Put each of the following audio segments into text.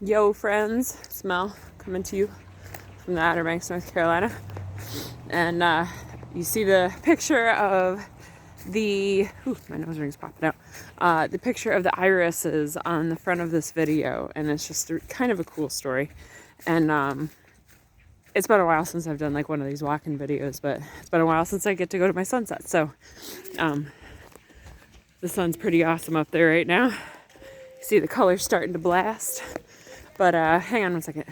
Yo friends, it's Mel coming to you from the Outer Banks, North Carolina. And you see the picture of my nose ring's popping out. The picture of the irises on the front of this video, and it's just kind of a cool story. And it's been a while since I've done like one of these walking videos, but it's been a while since I get to go to my sunset. So the sun's pretty awesome up there right now. You see the colors starting to blast. But hang on one second.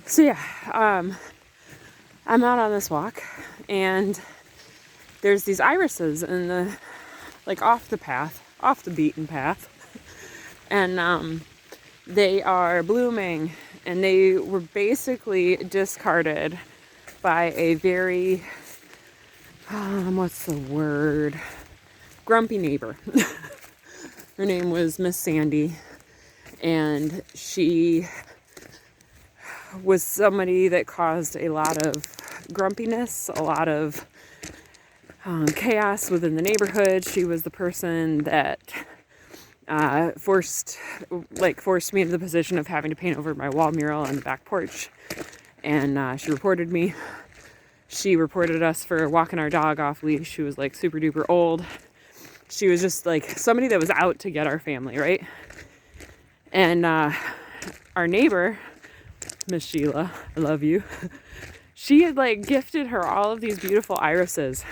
So yeah, I'm out on this walk, and there's these irises in the, like off the beaten path, and they are blooming, and they were basically discarded by a very, what's the word? Grumpy neighbor. Her name was Miss Sandy. And she was somebody that caused a lot of grumpiness, a lot of chaos within the neighborhood. She was the person that forced me into the position of having to paint over my wall mural on the back porch. And she reported me. She reported us for walking our dog off leash. She was like super duper old. She was just like somebody that was out to get our family, right? And our neighbor, Miss Sheila, I love you. She had like gifted her all of these beautiful irises.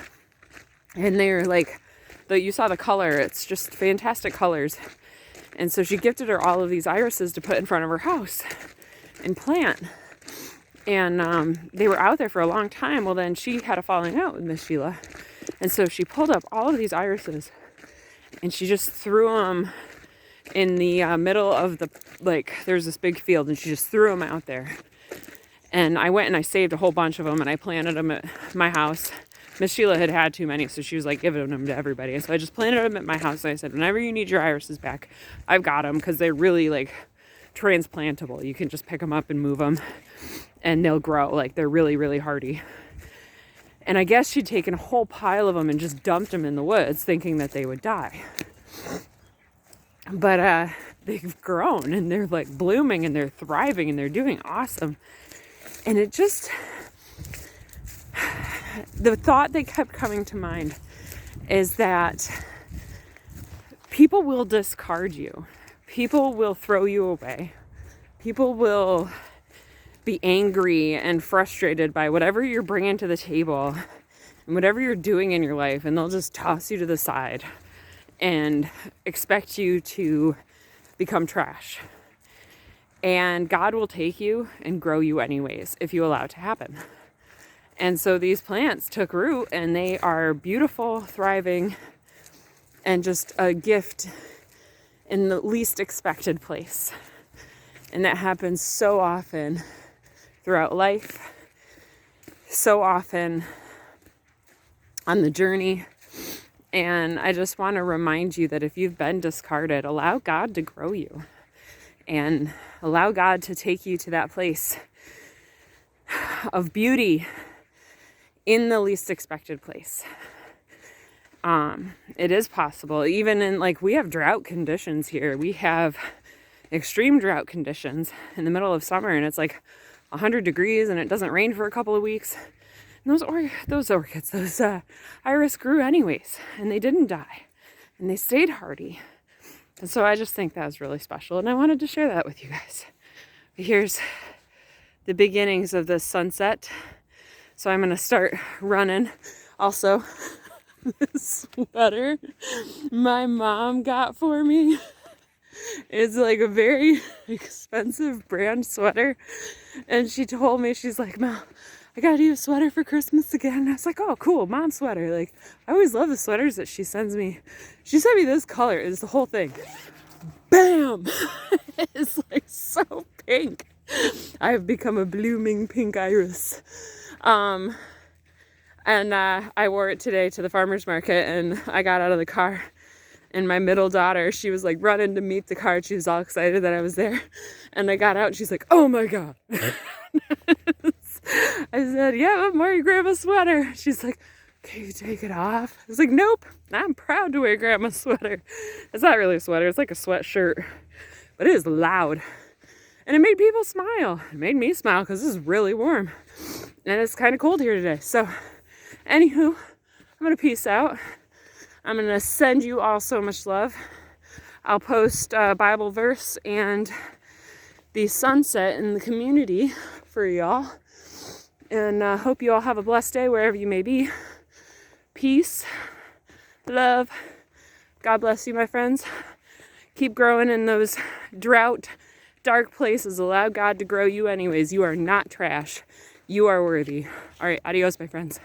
And they're like, you saw the color, it's just fantastic colors. And so she gifted her all of these irises to put in front of her house and plant. And they were out there for a long time. Well, then she had a falling out with Miss Sheila. And so she pulled up all of these irises and she just threw them in the middle of the, there's this big field, and she just threw them out there. And I went and I saved a whole bunch of them, and I planted them at my house. Miss Sheila had too many, so she was like giving them to everybody. And so I just planted them at my house, and I said, whenever you need your irises back, I've got them, because they're really like transplantable. You can just pick them up and move them, and they'll grow. Like, they're really, really hardy. And I guess she'd taken a whole pile of them and just dumped them in the woods, thinking that they would die. But they've grown, and they're like blooming, and they're thriving, and they're doing awesome. And it just, the thought that kept coming to mind is that people will discard you. People will throw you away. People will be angry and frustrated by whatever you're bringing to the table and whatever you're doing in your life, and they'll just toss you to the side and expect you to become trash. And God will take you and grow you anyways if you allow it to happen. And so these plants took root, and they are beautiful, thriving, and just a gift in the least expected place. And that happens so often throughout life, so often on the journey. And I just want to remind you that if you've been discarded, allow God to grow you, and allow God to take you to that place of beauty in the least expected place. It is possible. Even in, we have drought conditions here. We have extreme drought conditions in the middle of summer, and it's like 100 degrees, and it doesn't rain for a couple of weeks. And those orchids, those iris grew anyways, and they didn't die, and they stayed hardy. And so I just think that was really special, and I wanted to share that with you guys. But here's the beginnings of this sunset. So I'm going to start running. Also, this sweater my mom got for me is like a very expensive brand sweater. And she told me, she's like, Mel, I got you a sweater for Christmas again. And I was like, oh, cool, mom sweater. Like, I always love the sweaters that she sends me. She sent me this color. It's the whole thing. Bam! It's like so pink. I have become a blooming pink iris. And I wore it today to the farmer's market, and I got out of the car, and my middle daughter, she was like running to meet the car. She was all excited that I was there. And I got out, and she's like, oh my God. I said, yeah, I'm wearing grandma's sweater. She's like, can you take it off? I was like, nope, I'm proud to wear grandma's sweater. It's not really a sweater, it's like a sweatshirt, but it is loud. And it made people smile. It made me smile because this is really warm. And it's kind of cold here today. So, anywho, I'm going to peace out. I'm going to send you all so much love. I'll post a Bible verse and the sunset in the community for y'all. And hope you all have a blessed day wherever you may be. Peace, love. God bless you, my friends. Keep growing in those drought, dark places. Allow God to grow you anyways. You are not trash. You are worthy. All right, adios, my friends.